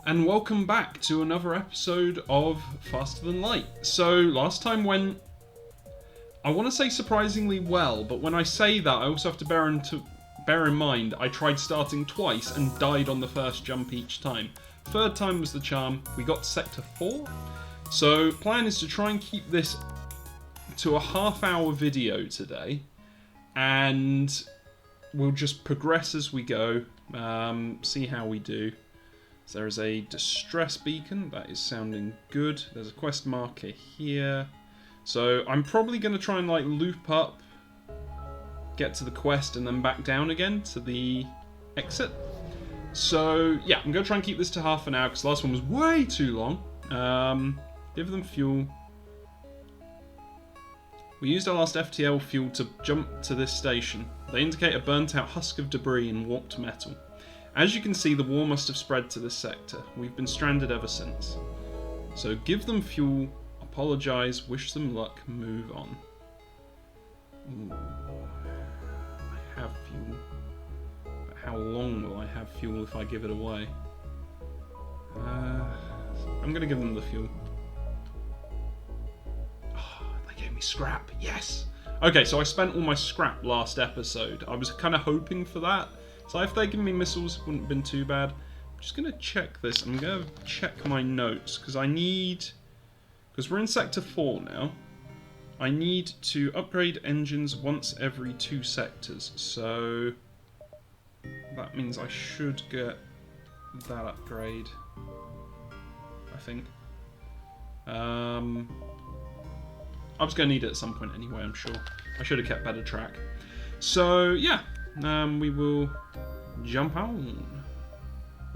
and welcome back to another episode of Faster Than Light. So, last time went, I want to say surprisingly well, but when I say that, I also have to bear in mind I tried starting twice and died on the first jump each time. Third time was the charm. We got to Sector 4. So, plan is to try and keep this to a half-hour video today, and we'll just progress as we go, see how we do. So there is a distress beacon, that is sounding good. There's a quest marker here. So I'm probably going to try and loop up, get to the quest, and then back down again to the exit. So yeah, I'm going to try and keep this to half an hour because the last one was way too long. Give them fuel. We used our last FTL fuel to jump to this station. They indicate a burnt out husk of debris and warped metal. As you can see, the war must have spread to this sector. We've been stranded ever since. So give them fuel, apologise, wish them luck, move on. Ooh, I have fuel. But how long will I have fuel if I give it away? I'm going to give them the fuel. Oh, they gave me scrap, yes! Okay, so I spent all my scrap last episode. I was kind of hoping for that. So if they give me missiles, it wouldn't have been too bad. I'm just going to check this. I'm going to check my notes, because I need... Because we're in Sector 4 now. I need to upgrade engines once every 2 sectors. So that means I should get that upgrade, I think. I was going to need it at some point anyway, I'm sure. I should have kept better track. So, yeah. We will jump on.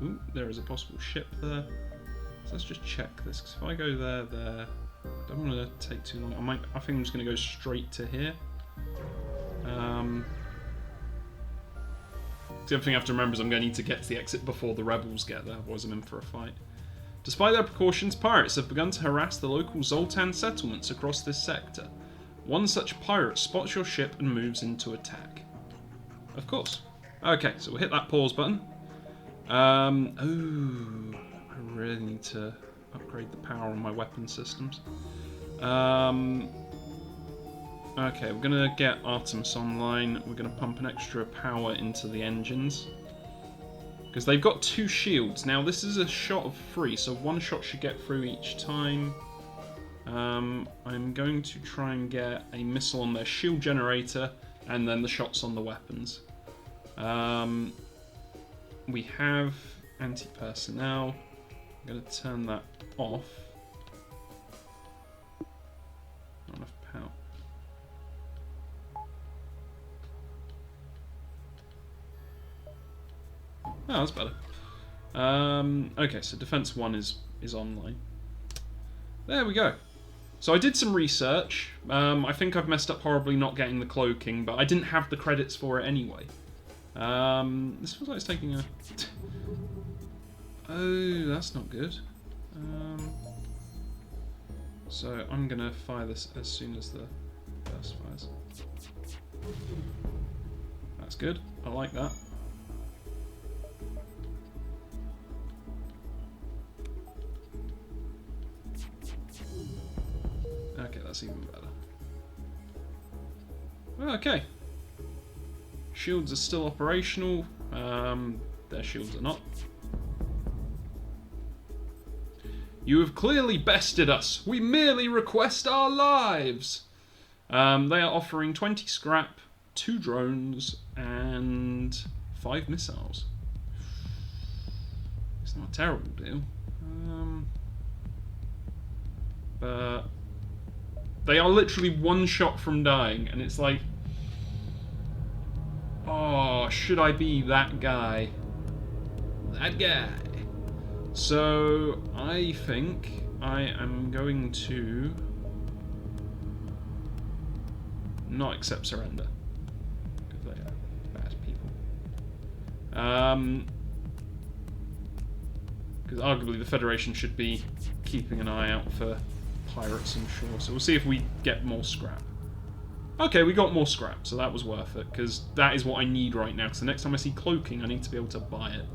Ooh, there is a possible ship there. So let's just check this, because if I go there, I don't want to take too long. I think I'm just going to go straight to here. The other thing I have to remember is I'm going to need to get to the exit before the rebels get there, otherwise I'm in for a fight. Despite their precautions, pirates have begun to harass the local Zoltan settlements across this sector. One such pirate spots your ship and moves into attack. Of course. Okay, so we'll hit that pause button. Ooh, I really need to upgrade the power on my weapon systems. Okay, we're going to get Artemis online. We're going to pump an extra power into the engines, because they've got 2 shields. Now, this is a shot of 3, so 1 shot should get through each time. I'm going to try and get a missile on their shield generator, and then the shots on the weapons. We have anti-personnel. I'm going to turn that off. Not enough power. Oh, that's better. Okay, so Defense 1 is online. There we go. So I did some research. I think I've messed up horribly not getting the cloaking, but I didn't have the credits for it anyway. This feels like it's taking a... Oh, that's not good. So I'm going to fire this as soon as the burst fires. That's good. I like that. Okay, that's even better. Okay. Shields are still operational. Their shields are not. You have clearly bested us. We merely request our lives. They are offering 20 scrap, 2 drones, and 5 missiles. It's not a terrible deal. But they are literally 1 shot from dying, and it's like, oh, should I be that guy? That guy. So, I think I am going to not accept surrender, because they are bad people. Because arguably the Federation should be keeping an eye out for pirates, I'm sure. So we'll see if we get more scrap. Okay, we got more scrap, so that was worth it, because that is what I need right now, because the next time I see cloaking, I need to be able to buy it.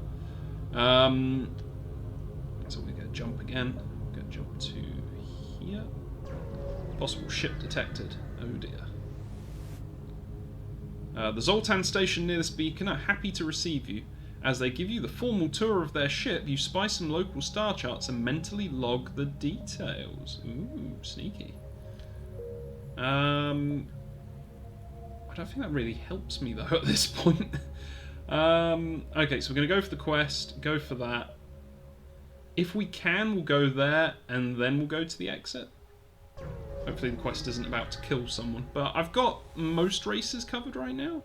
jump again. Go jump to here. Possible ship detected. Oh dear. The Zoltan station near this beacon are happy to receive you. As they give you the formal tour of their ship, you spy some local star charts and mentally log the details. Ooh, sneaky. I don't think that really helps me though at this point. Okay, so we're going to go for the quest, go for that. If we can, we'll go there, and then we'll go to the exit. Hopefully the quest isn't about to kill someone. But I've got most races covered right now.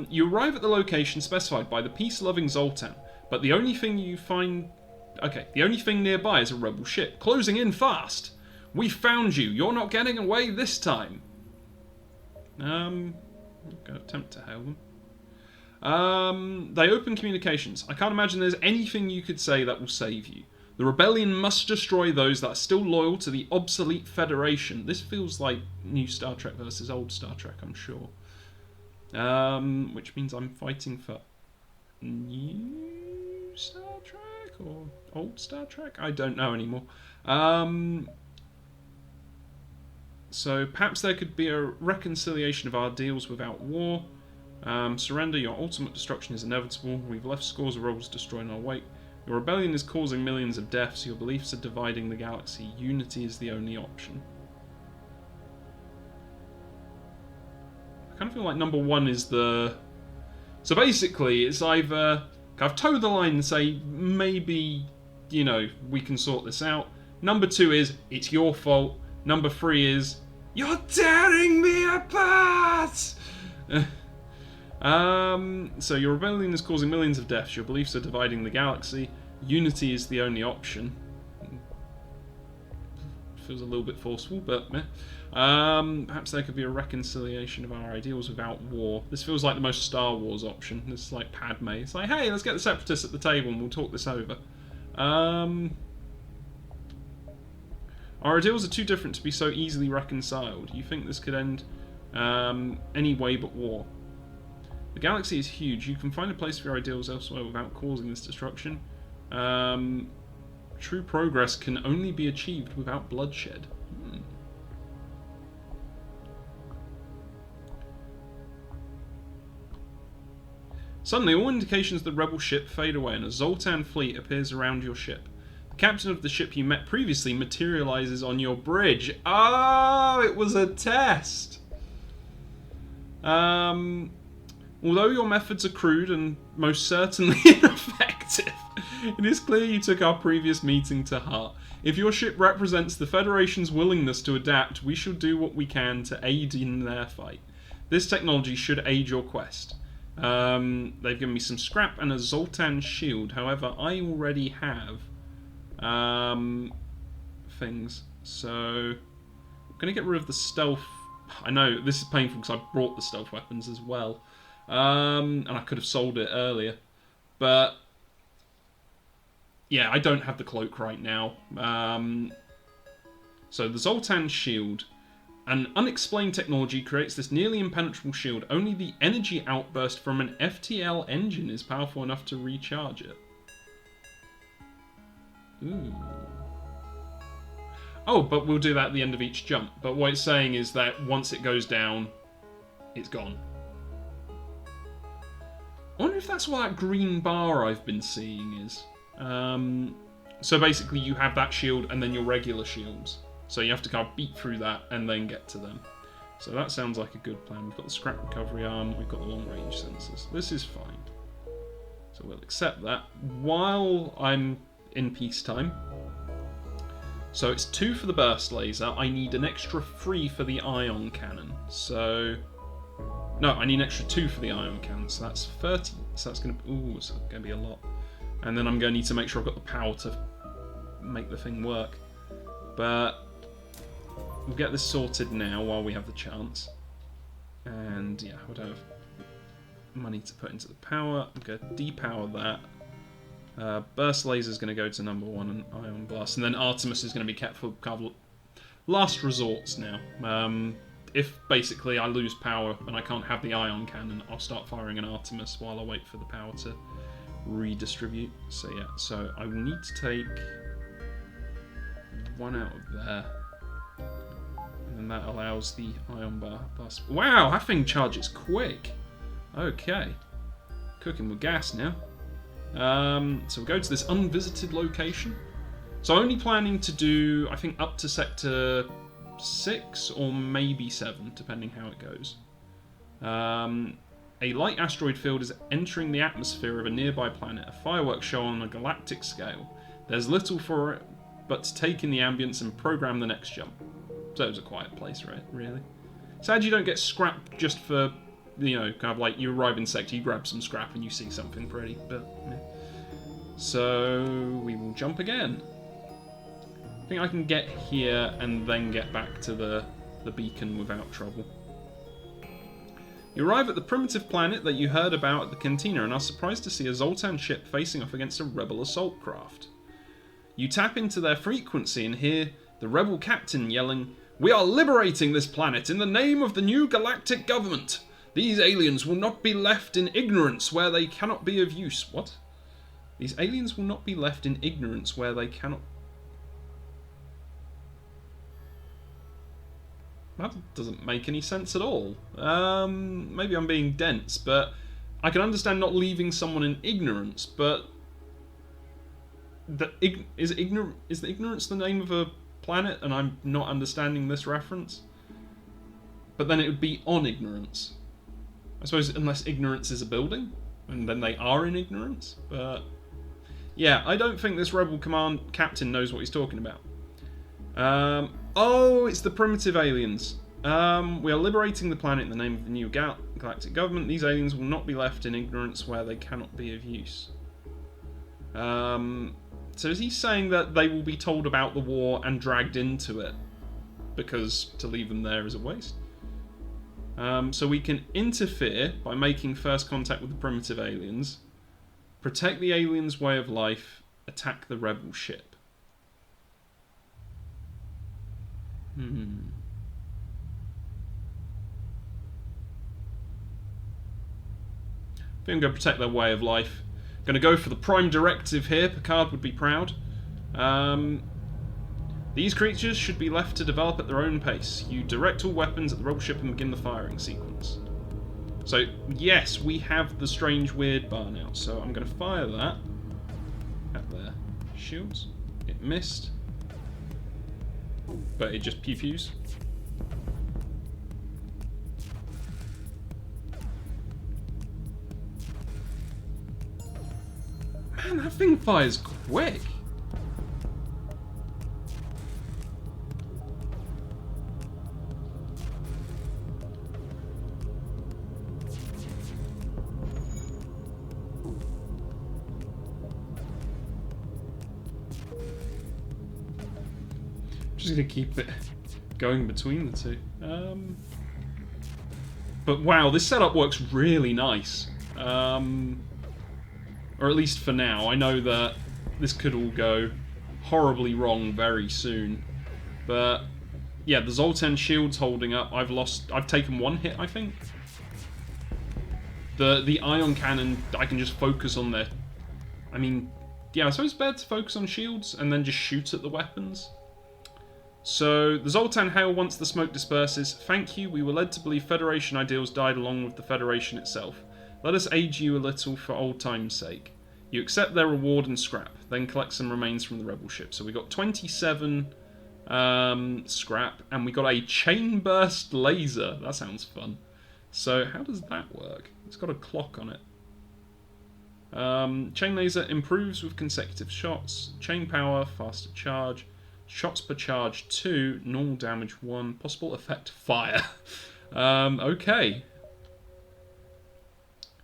You arrive at the location specified by the peace-loving Zoltan, but the only thing you find... Okay, the only thing nearby is a rebel ship, closing in fast. We found you. You're not getting away this time. I'm going to attempt to hail them. They open communications. I can't imagine there's anything you could say that will save you. The rebellion must destroy those that are still loyal to the obsolete Federation. This feels like new Star Trek versus old Star Trek, I'm sure. Which means I'm fighting for new Star Trek or old Star Trek? I don't know anymore. So perhaps there could be a reconciliation of our deals without war. Surrender, your ultimate destruction is inevitable. We've left scores of rebels destroying our wake. Your rebellion is causing millions of deaths. Your beliefs are dividing the galaxy. Unity is the only option. I kind of feel like number one is the... So basically, it's either... I've towed the line and say, maybe, you know, we can sort this out. Number two is, it's your fault. Number three is, you're tearing me apart! So your rebellion is causing millions of deaths. Your beliefs are dividing the galaxy. Unity is the only option. Feels a little bit forceful, but meh. Perhaps there could be a reconciliation of our ideals without war. This feels like the most Star Wars option. This is like Padme. It's like, hey, let's get the Separatists at the table and we'll talk this over. Our ideals are too different to be so easily reconciled. You think this could end any way but war. The galaxy is huge. You can find a place for your ideals elsewhere without causing this destruction. True progress can only be achieved without bloodshed. Suddenly, all indications of the rebel ship fade away and a Zoltan fleet appears around your ship. The captain of the ship you met previously materializes on your bridge. Oh, it was a test! Although your methods are crude and most certainly ineffective, it is clear you took our previous meeting to heart. If your ship represents the Federation's willingness to adapt, we shall do what we can to aid in their fight. This technology should aid your quest. They've given me some scrap and a Zoltan shield. However, I already have things. So I'm going to get rid of the stealth. I know, this is painful because I brought the stealth weapons as well. And I could have sold it earlier. But yeah, I don't have the cloak right now. So the Zoltan shield. An unexplained technology creates this nearly impenetrable shield. Only the energy outburst from an FTL engine is powerful enough to recharge it. Ooh. Oh, but we'll do that at the end of each jump. But what it's saying is that once it goes down, it's gone. I wonder if that's what that green bar I've been seeing is. So basically you have that shield and then your regular shields. So you have to kind of beat through that and then get to them. So that sounds like a good plan. We've got the scrap recovery arm, we've got the long range sensors. This is fine. So we'll accept that while I'm in peacetime. So it's 2 for the burst laser. I need an extra 3 for the ion cannon. So... No, I need an extra 2 for the ion cannon. So that's 30. So that's going to... Ooh, it's going to be a lot. And then I'm going to need to make sure I've got the power to make the thing work. But... we'll get this sorted now while we have the chance. And yeah, we don't have money to put into the power. I'm going to depower that. Burst laser is going to go to number 1 and ion blast. And then Artemis is going to be kept for kind of last resorts now. If basically I lose power and I can't have the ion cannon, I'll start firing an Artemis while I wait for the power to redistribute. So yeah, so I will need to take one out of there. And then that allows the ion bar bus. Wow, that thing charges quick. Okay. Cooking with gas now. So we'll go to this unvisited location. So only planning to do, I think, up to sector 6 or maybe 7, depending how it goes. A light asteroid field is entering the atmosphere of a nearby planet, a fireworks show on a galactic scale. There's little for it but to take in the ambience and program the next jump. So it was a quiet place, right? Really. Sad you don't get scrap just for, you know, kind of like you arrive in sector, you grab some scrap and you see something pretty, but yeah. So we will jump again. I think I can get here and then get back to the beacon without trouble. You arrive at the primitive planet that you heard about at the cantina and are surprised to see a Zoltan ship facing off against a rebel assault craft. You tap into their frequency and hear the rebel captain yelling, "We are liberating this planet in the name of the new galactic government. These aliens will not be left in ignorance where they cannot be of use." What? These aliens will not be left in ignorance where they cannot... That doesn't make any sense at all. Maybe I'm being dense, but I can understand not leaving someone in ignorance, but... Is ignorance the name of a planet and I'm not understanding this reference? But then it would be on ignorance. I suppose unless ignorance is a building, and then they are in ignorance, but... Yeah, I don't think this rebel command captain knows what he's talking about. Oh, it's the primitive aliens. We are liberating the planet in the name of the new galactic government. These aliens will not be left in ignorance where they cannot be of use. So is he saying that they will be told about the war and dragged into it? Because to leave them there is a waste. So we can interfere by making first contact with the primitive aliens, protect the aliens' way of life, attack the rebel ship. I think I'm going to protect their way of life. Going to go for the prime directive here. Picard would be proud. These creatures should be left to develop at their own pace. You direct all weapons at the rebel ship and begin the firing sequence. So, yes, we have the strange weird bar now. So I'm going to fire that at their shields. It missed. But it just pew-pews. Man, that thing fires quick. Just gonna keep it going between the two. But wow, this setup works really nice. Or at least for now. I know that this could all go horribly wrong very soon. But yeah, the Zoltan shield's holding up. I've taken one hit, I think. The ion cannon, I can just focus on their... I mean, yeah, I suppose it's better to focus on shields and then just shoot at the weapons. So, the Zoltan hail once the smoke disperses. Thank you, we were led to believe Federation ideals died along with the Federation itself. Let us aid you a little for old time's sake. You accept their reward and scrap, then collect some remains from the rebel ship. So we got 27 scrap, and we got a chain burst laser. That sounds fun. So how does that work? It's got a clock on it. Chain laser improves with consecutive shots. Chain power, faster charge. Shots per charge 2, normal damage 1, possible effect fire. Okay.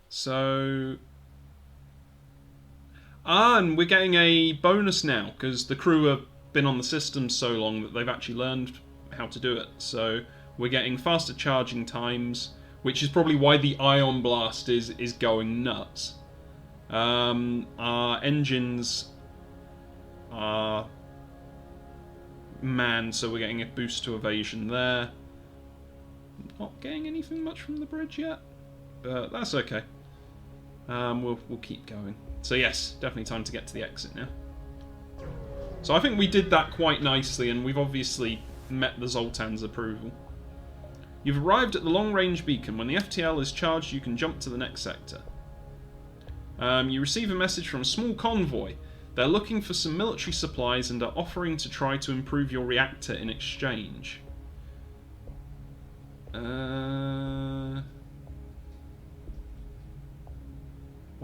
So... and we're getting a bonus now, because the crew have been on the system so long that they've actually learned how to do it. So we're getting faster charging times, which is probably why the ion blast is going nuts. Our engines are manned, so we're getting a boost to evasion there. Not getting anything much from the bridge yet, but that's okay. We'll keep going. So yes, definitely time to get to the exit now. So I think we did that quite nicely, and we've obviously met the Zoltan's approval. You've arrived at the long-range beacon. When the FTL is charged, you can jump to the next sector. You receive a message from a small convoy. They're looking for some military supplies and are offering to try to improve your reactor in exchange. Why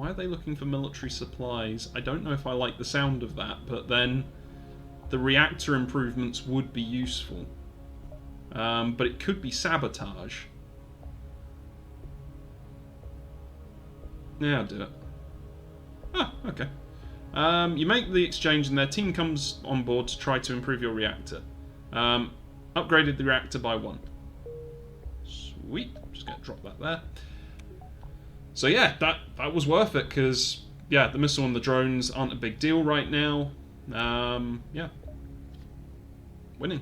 are they looking for military supplies? I don't know if I like the sound of that, but then the reactor improvements would be useful. But it could be sabotage. Yeah, I'll do it. Ah, okay. You make the exchange and their team comes on board to try to improve your reactor. Upgraded the reactor by 1. Sweet. Just gonna drop that there. So yeah, that was worth it, because yeah, the missile and the drones aren't a big deal right now. Yeah. Winning.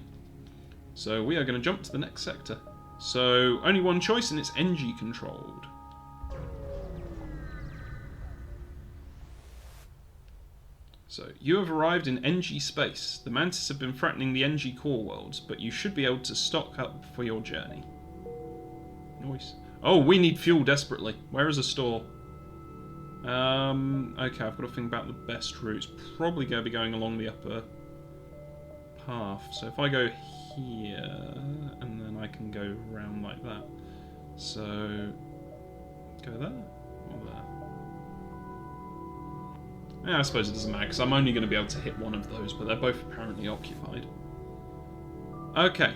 So we are going to jump to the next sector. So only one choice, and it's NG controlled. So you have arrived in NG space. The Mantis have been threatening the NG core worlds, but you should be able to stock up for your journey. Nice. Oh, we need fuel desperately. Where is a store? Okay, I've got to think about the best routes. Probably going to be going along the upper path. So if I go here, and then I can go around like that. So, go there, or there? Yeah, I suppose it doesn't matter, because I'm only going to be able to hit one of those, but they're both apparently occupied. Okay.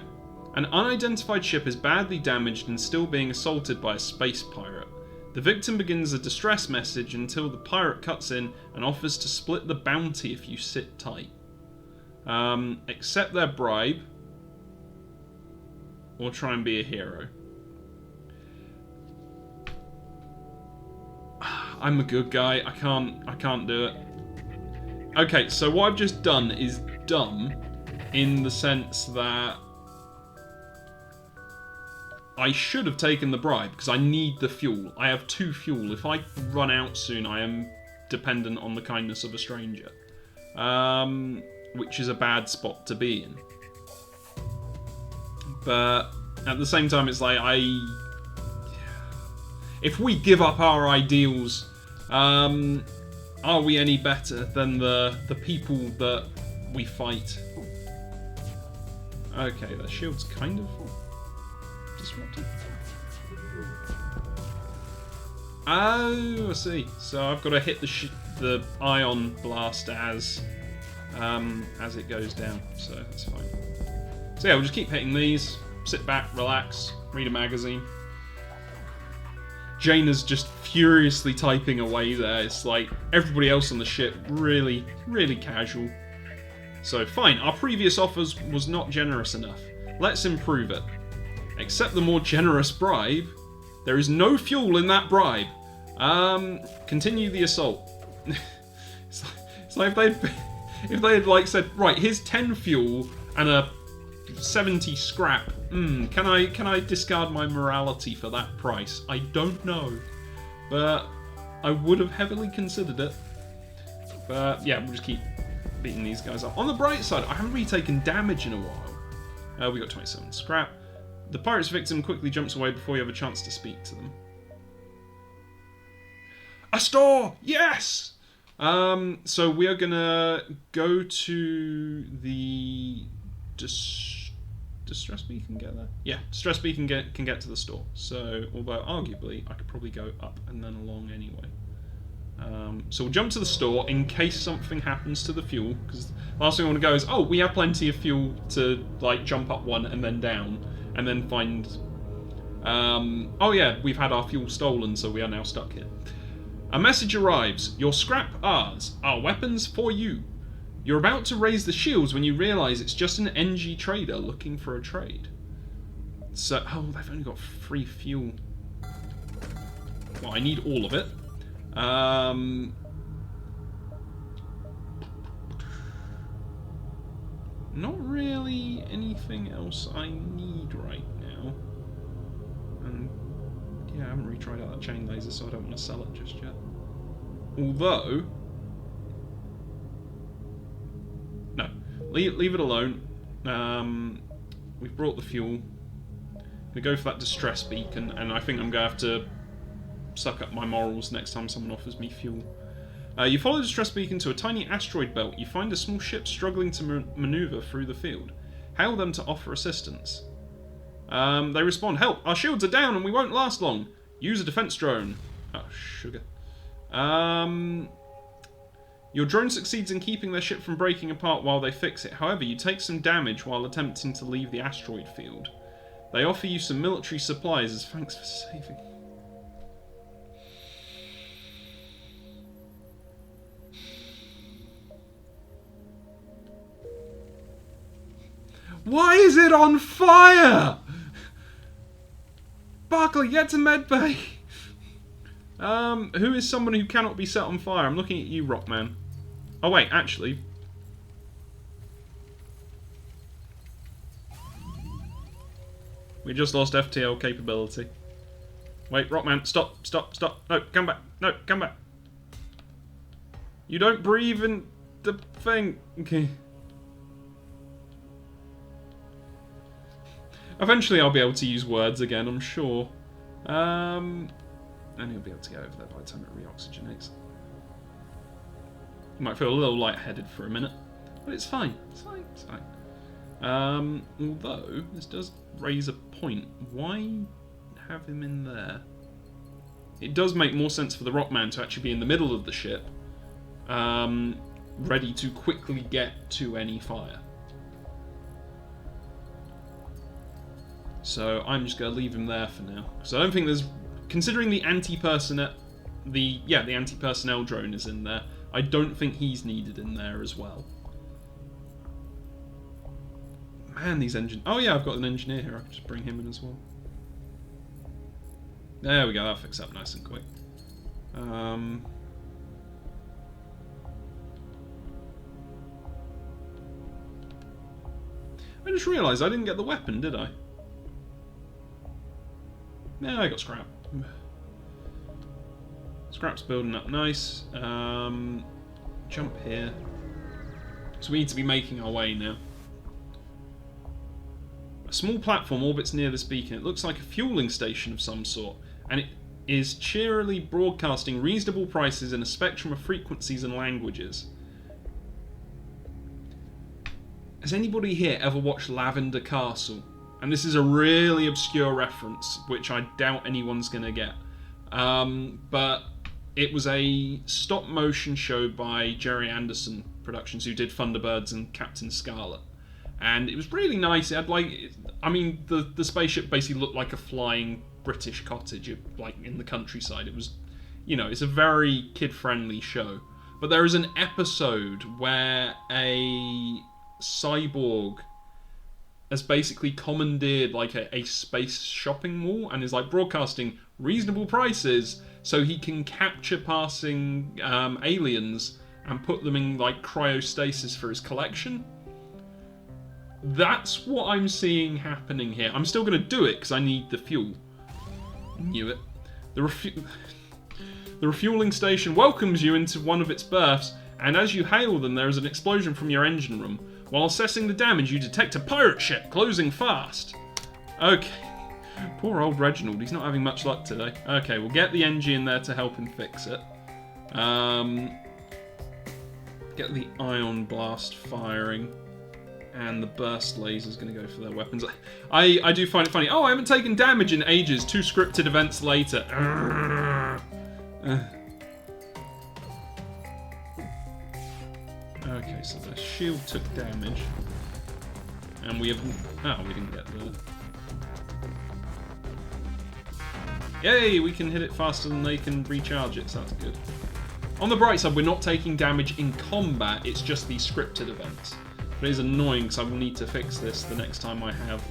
An unidentified ship is badly damaged and still being assaulted by a space pirate. The victim begins a distress message until the pirate cuts in and offers to split the bounty if you sit tight. Accept their bribe, or try and be a hero. I'm a good guy. I can't do it. Okay, so what I've just done is dumb, in the sense that I should have taken the bribe, because I need the fuel. I have 2 fuel. If I run out soon, I am dependent on the kindness of a stranger. Which is a bad spot to be in. But at the same time, it's like, if we give up our ideals, are we any better than the people that we fight? Okay, their shield's kind of disrupted. Oh, I see. So I've got to hit the ion blast as it goes down. So that's fine. So yeah, we'll just keep hitting these. Sit back, relax, read a magazine. Jaina's just furiously typing away there. It's like everybody else on the ship, really, really casual. So fine, our previous offers was not generous enough. Let's improve it. Accept the more generous bribe. There is no fuel in that bribe. Continue the assault. it's like if they had like said, right, here's 10 fuel and a 70 scrap. Can I discard my morality for that price? I don't know, but I would have heavily considered it. But yeah, we'll just keep beating these guys up. On the bright side, I haven't really taken damage in a while. We got 27 scrap. The pirate's victim quickly jumps away before you have a chance to speak to them. A store! Yes! So we are gonna go to the distress beacon. Get there? Yeah, distress beacon can get to the store. So, although arguably I could probably go up and then along anyway. So we'll jump to the store in case something happens to the fuel, because the last thing I want to go is, oh, we have plenty of fuel to like jump up one and then down, and then find, oh yeah, we've had our fuel stolen, so we are now stuck here. A message arrives. Your scrap ours. Our weapons for you. You're about to raise the shields when you realise it's just an NG trader looking for a trade. So, oh, they've only got 3 fuel. Well, I need all of it. Not really anything else I need right now. And yeah, I haven't really tried out that chain laser, so I don't want to sell it just yet. Although... No. Leave it alone. We've brought the fuel. I'm going to go for that distress beacon, and I think I'm going to have to suck up my morals next time someone offers me fuel. You follow the distress beacon to a tiny asteroid belt. You find a small ship struggling to maneuver through the field. Hail them to offer assistance. They respond, "Help! Our shields are down and we won't last long. Use a defense drone." Oh, sugar. Your drone succeeds in keeping their ship from breaking apart while they fix it. However, you take some damage while attempting to leave the asteroid field. They offer you some military supplies as thanks for saving. Why is it on fire? Barclay, get to medbay. Who is someone who cannot be set on fire? I'm looking at you, Rockman. Oh wait, actually. We just lost FTL capability. Wait, Rockman, stop. No, come back. No, come back. You don't breathe in the thing. Okay. Eventually I'll be able to use words again, I'm sure. And he'll be able to get over there by the time it reoxygenates. You might feel a little lightheaded for a minute, but it's fine. It's fine. Although, this does raise a point. Why have him in there? It does make more sense for the Rockman to actually be in the middle of the ship, ready to quickly get to any fire. So I'm just going to leave him there for now. So I don't think there's... Considering the anti-personnel... the anti-personnel drone is in there, I don't think he's needed in there as well. Man, these engines... Oh yeah, I've got an engineer here. I can just bring him in as well. There we go. That'll fix up nice and quick. I just realised I didn't get the weapon, did I? Yeah, I got scrap. Scrap's building up nice. Jump here. So we need to be making our way now. A small platform orbits near this beacon. It looks like a fueling station of some sort, and it is cheerily broadcasting reasonable prices in a spectrum of frequencies and languages. Has anybody here ever watched Lavender Castle? And this is a really obscure reference, which I doubt anyone's going to get. But it was a stop-motion show by Jerry Anderson Productions, who did Thunderbirds and Captain Scarlet. And it was really nice. It had, like... I mean, the spaceship basically looked like a flying British cottage, like, in the countryside. It was... You know, it's a very kid-friendly show. But there is an episode where a cyborg has basically commandeered like a space shopping mall and is like broadcasting reasonable prices so he can capture passing aliens and put them in like cryostasis for his collection. That's what I'm seeing happening here. I'm still going to do it because I need the fuel. Knew it. The refueling station welcomes you into one of its berths, and as you hail them there is an explosion from your engine room. While assessing the damage, you detect a pirate ship closing fast. Okay. Poor old Reginald, he's not having much luck today. Okay, we'll get the NG in there to help him fix it. Get the ion blast firing. And the burst laser's going to go for their weapons. I do find it funny. Oh, I haven't taken damage in ages. 2 scripted events later. Okay, so the shield took damage. And we have... Oh, we didn't get the... Yay, we can hit it faster than they can recharge it, so that's good. On the bright side, we're not taking damage in combat, it's just these scripted events. But it is annoying because I will need to fix this the next time I have...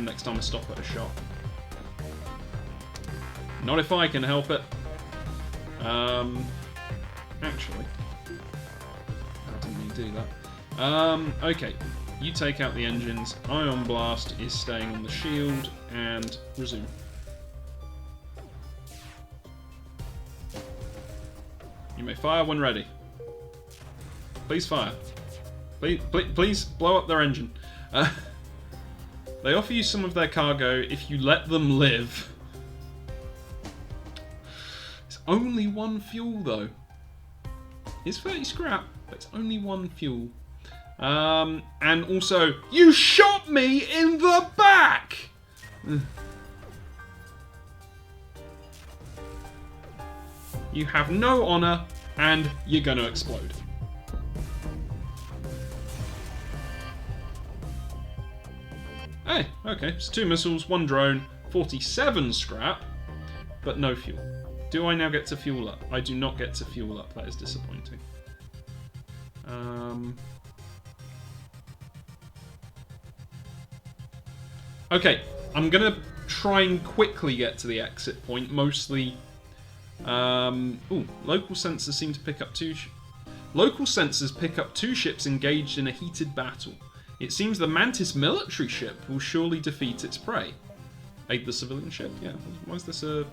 next time I stop at a shop. Not if I can help it. Actually... do that. Okay, you take out the engines, Ion Blast is staying on the shield, and resume. You may fire when ready. Please fire. Please blow up their engine. They offer you some of their cargo if you let them live. It's only 1 fuel though. It's 30 scrap, but it's only 1 fuel. And also, you shot me in the back! You have no honor, and you're gonna explode. Hey, okay, it's 2 missiles, 1 drone, 47 scrap, but no fuel. Do I now get to fuel up? I do not get to fuel up, that is disappointing. Okay, I'm gonna try and quickly get to the exit point, mostly... local sensors seem to pick up 2... Local sensors pick up 2 ships engaged in a heated battle. It seems the Mantis military ship will surely defeat its prey. Aid the civilian ship? Yeah, why is this a...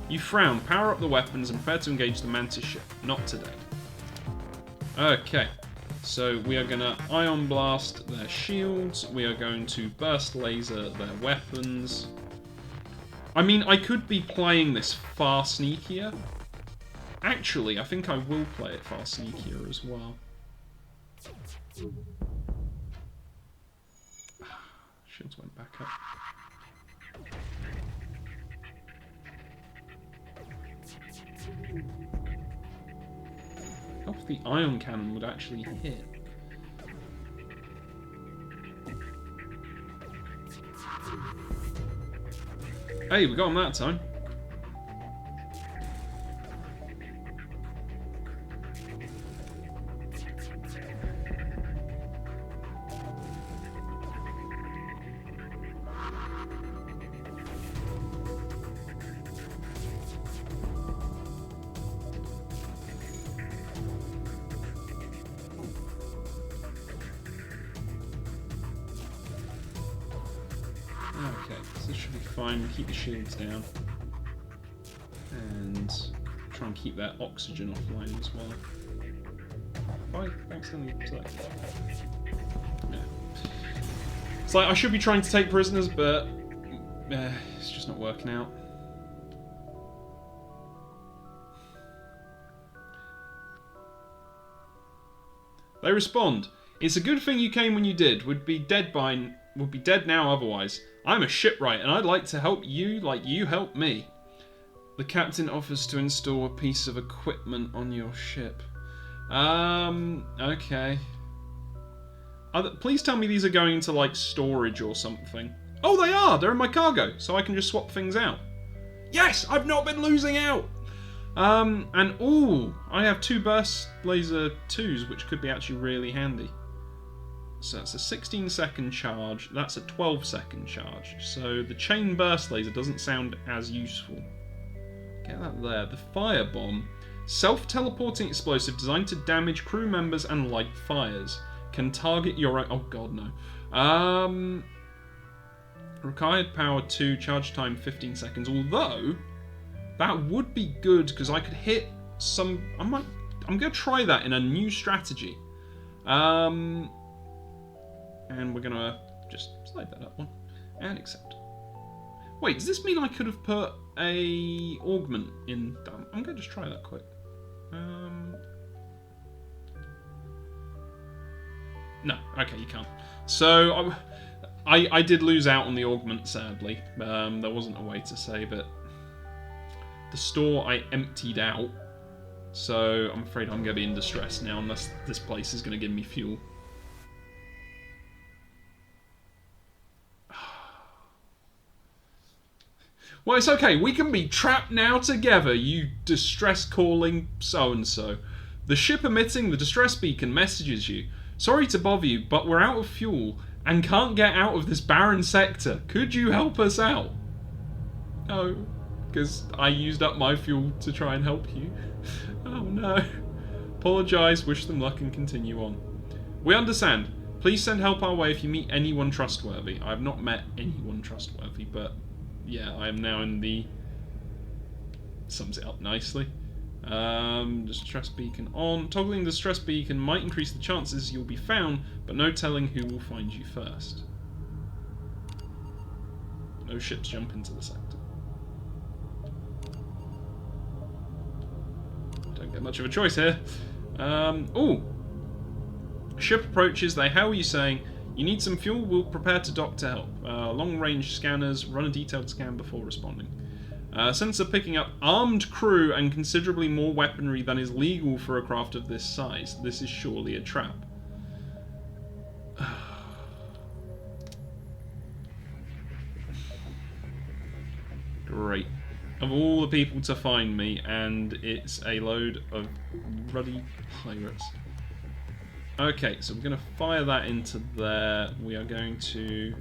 You frown, power up the weapons and prepare to engage the Mantis ship. Not today. Okay, so we are going to ion blast their shields. We are going to burst laser their weapons. I mean, I could be playing this far sneakier. Actually, I think I will play it far sneakier as well. Shields went back up. I hope the ion cannon would actually hit. Hey, we got him that time. Okay, so this should be fine. Keep the shields down. And try and keep that oxygen offline as well. Bye, accidentally select. Yeah. It's like I should be trying to take prisoners, but it's just not working out. They respond. It's a good thing you came when you did. Would be dead now otherwise. I'm a shipwright, and I'd like to help you like you helped me. The captain offers to install a piece of equipment on your ship. Okay. Please tell me these are going into, like, storage or something. Oh, they are! They're in my cargo, so I can just swap things out. Yes! I've not been losing out! And, ooh, I have 2 burst laser 2s, which could be actually really handy. So that's a 16-second charge, that's a 12-second charge. So the chain burst laser doesn't sound as useful. Get that there. The firebomb. Self-teleporting explosive designed to damage crew members and light fires. Can target your own... Oh god, no. Required power 2, charge time 15 seconds. Although, that would be good because I could hit some... I'm going to try that in a new strategy. And we're going to just slide that up one and accept. Wait, does this mean I could have put a augment in? I'm going to just try that quick. No, okay, you can't. So I did lose out on the augment, sadly. There wasn't a way to save it. The store I emptied out, so I'm afraid I'm going to be in distress now unless this place is going to give me fuel. Well, it's okay. We can be trapped now together, you distress-calling so-and-so. The ship emitting the distress beacon messages you. Sorry to bother you, but we're out of fuel and can't get out of this barren sector. Could you help us out? No, because I used up my fuel to try and help you. Oh no. Apologise, wish them luck and continue on. We understand. Please send help our way if you meet anyone trustworthy. I have not met anyone trustworthy, but... yeah, I am now in the... sums it up nicely. Distress beacon on. Toggling the distress beacon might increase the chances you'll be found, but no telling who will find you first. No ships jump into the sector. Don't get much of a choice here. Oh! Ship approaches, they hail you saying, you need some fuel, we'll prepare to dock to help. Long-range scanners, run a detailed scan before responding. Sensor picking up armed crew and considerably more weaponry than is legal for a craft of this size. This is surely a trap. Great. Of all the people to find me, and it's a load of ruddy pirates. Okay, so we're going to fire that into there. We are going to...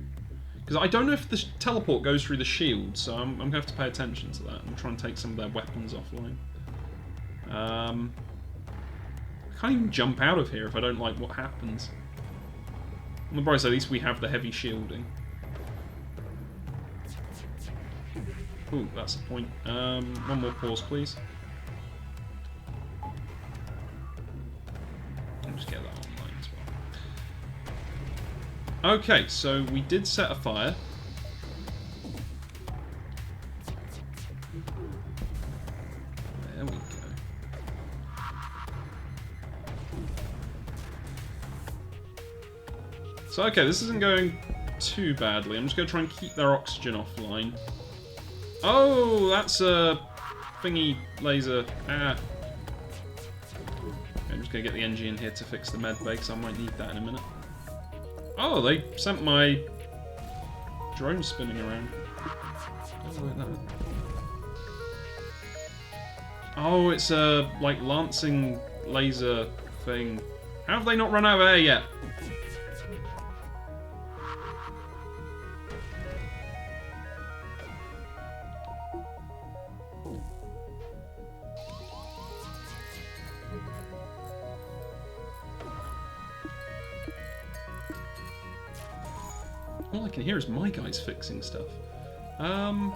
Because I don't know if the teleport goes through the shield, so I'm going to have to pay attention to that and try and take some of their weapons offline. I can't even jump out of here if I don't like what happens. On the bright side, at least we have the heavy shielding. Ooh, that's the point. One more pause, please. I'll just get that online as well. Okay, so we did set a fire. There we go. So, okay, this isn't going too badly. I'm just going to try and keep their oxygen offline. Oh, that's a thingy laser. Ah. I'm just going to get the engineer in here to fix the med bay, because I might need that in a minute. Oh, they sent my drone spinning around. Oh, like that. Oh, it's a, like, lancing laser thing. How have they not run out of air yet? All I can hear is my guys fixing stuff. Come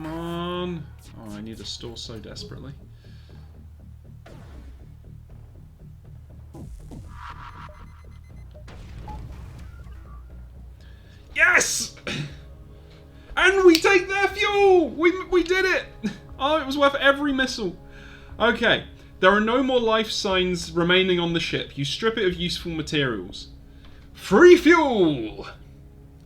on! Oh, I need a store so desperately. Yes! And we take their fuel! We did it! Oh, it was worth every missile. Okay, there are no more life signs remaining on the ship. You strip it of useful materials. Free fuel!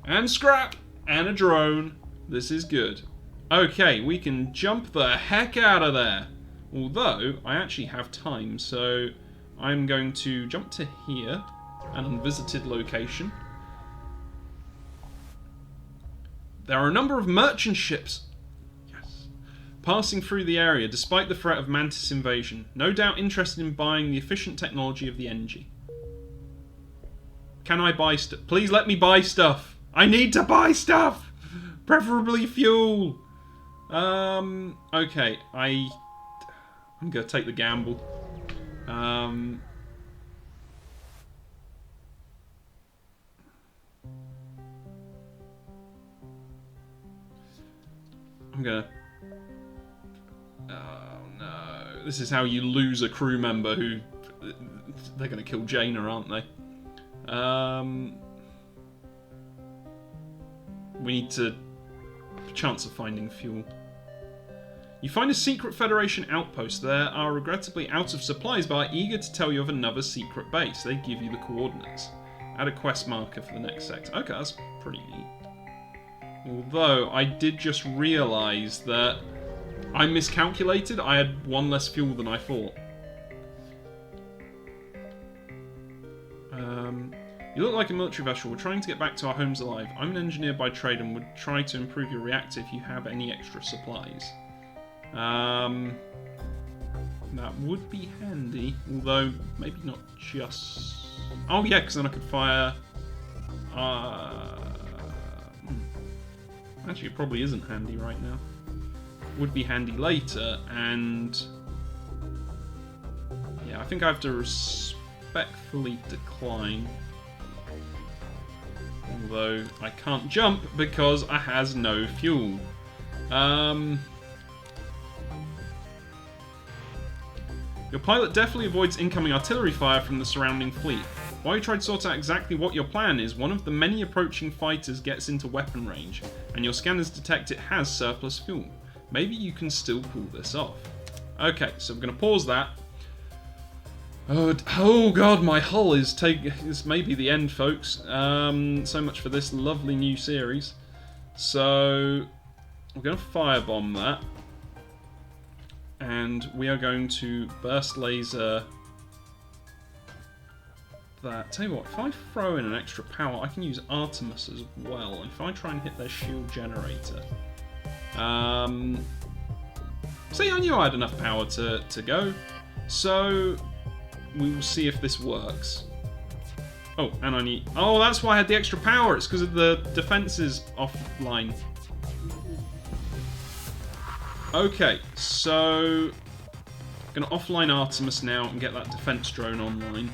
And scrap! And a drone. This is good. Okay, we can jump the heck out of there. Although, I actually have time, so I'm going to jump to here, an unvisited location. There are a number of merchant ships passing through the area despite the threat of Mantis invasion. No doubt interested in buying the efficient technology of the NG. Can I buy stuff? Please let me buy stuff. I need to buy stuff. Preferably fuel. Okay. I'm gonna take the gamble. I'm gonna... Oh no. This is how you lose a crew member who... They're gonna kill Jaina, aren't they? We need to... Chance of finding fuel. You find a secret Federation outpost. There are regrettably out of supplies, but are eager to tell you of another secret base. They give you the coordinates. Add a quest marker for the next sector. Okay, that's pretty neat. Although, I did just realise that I miscalculated. I had one less fuel than I thought. You look like a military vessel. We're trying to get back to our homes alive. I'm an engineer by trade and would try to improve your reactor if you have any extra supplies. That would be handy. Although, maybe not just... Oh yeah, because then I could fire... Actually, it probably isn't handy right now. Would be handy later, and... Yeah, I think I have to respectfully decline. Although I can't jump because I has no fuel. Your pilot definitely avoids incoming artillery fire from the surrounding fleet. While you try to sort out exactly what your plan is, one of the many approaching fighters gets into weapon range, and your scanners detect it has surplus fuel. Maybe you can still pull this off. Okay, so I'm going to pause that. Oh god, my hull is maybe the end, folks. So much for this lovely new series. So we're going to firebomb that, and we are going to burst laser that. Tell you what, if I throw in an extra power, I can use Artemis as well. If I try and hit their shield generator, see, I knew I had enough power to go. So we will see if this works. Oh, and I need... Oh, that's why I had the extra power. It's because of the defenses offline. Okay, so... I'm going to offline Artemis now and get that defense drone online.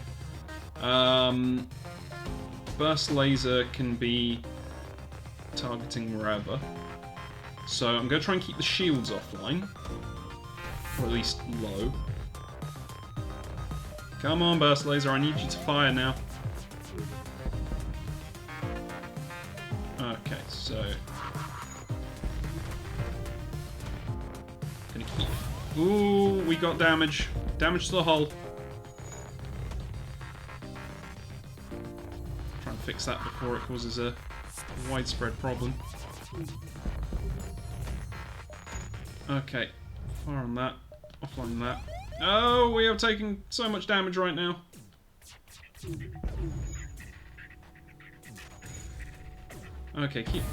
Burst laser can be targeting wherever. So I'm going to try and keep the shields offline. Or at least low. Come on, burst laser, I need you to fire now. Okay, so... Gonna keep... Ooh, we got damage. Damage to the hull. Try and fix that before it causes a widespread problem. Okay, fire on that. Offline that. Oh, we are taking so much damage right now. Okay, keep...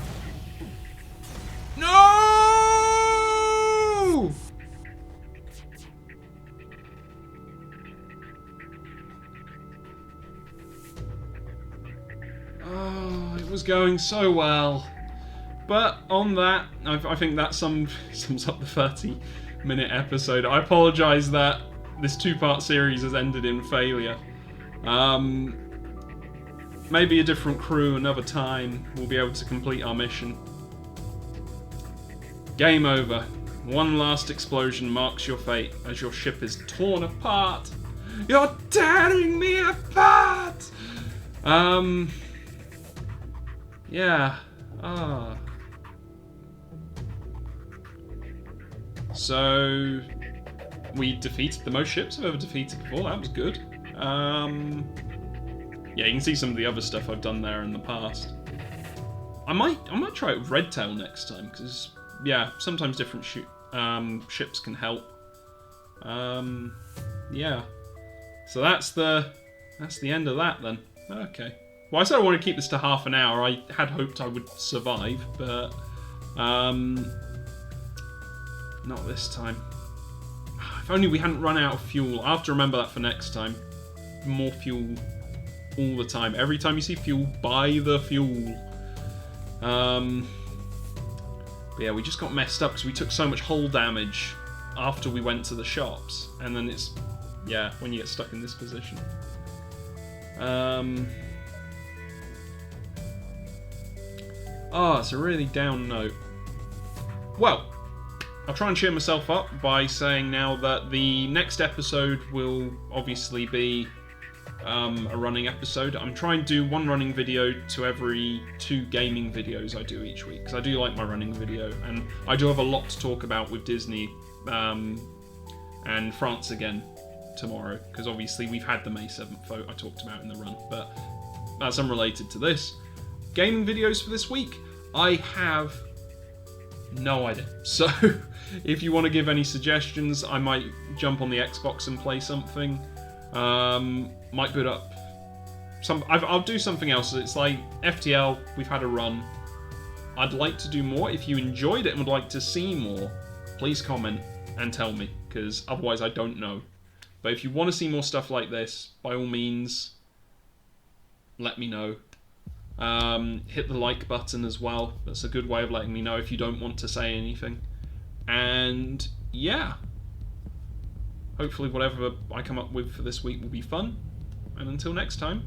No! Oh, it was going so well. But on that, I think that sums up the 30-minute episode. I apologise that this two-part series has ended in failure. Maybe a different crew another time will be able to complete our mission. Game over. One last explosion marks your fate as your ship is torn apart. You're tearing me apart! Yeah. So, we defeated the most ships I've ever defeated before. That was good. Yeah, you can see some of the other stuff I've done there in the past. I might try it with Redtail next time, because yeah, sometimes different ships can help. Yeah. So that's the end of that then. Okay. Well, I said I want to keep this to half an hour. I had hoped I would survive, but not this time. If only we hadn't run out of fuel. I'll have to remember that for next time. More fuel all the time. Every time you see fuel, buy the fuel. But yeah, we just got messed up because we took so much hull damage after we went to the shops. And then it's, yeah, when you get stuck in this position. It's a really down note. Well, I'll try and cheer myself up by saying now that the next episode will obviously be a running episode. I'm trying to do one running video to every 2 gaming videos I do each week, because I do like my running video, and I do have a lot to talk about with Disney and France again tomorrow, because obviously we've had the May 7th vote I talked about in the run, but that's unrelated to this. Gaming videos for this week, I have no idea. So if you want to give any suggestions, I might jump on the Xbox and play something. Might put up some. I'll do something else. It's like FTL. We've had a run. I'd like to do more. If you enjoyed it and would like to see more, please comment and tell me, because otherwise I don't know. But if you want to see more stuff like this, by all means, let me know. Hit the like button as well. That's a good way of letting me know if you don't want to say anything. And yeah, hopefully whatever I come up with for this week will be fun. And until next time,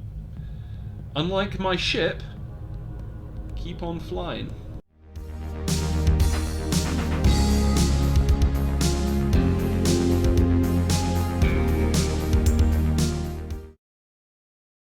unlike my ship, keep on flying.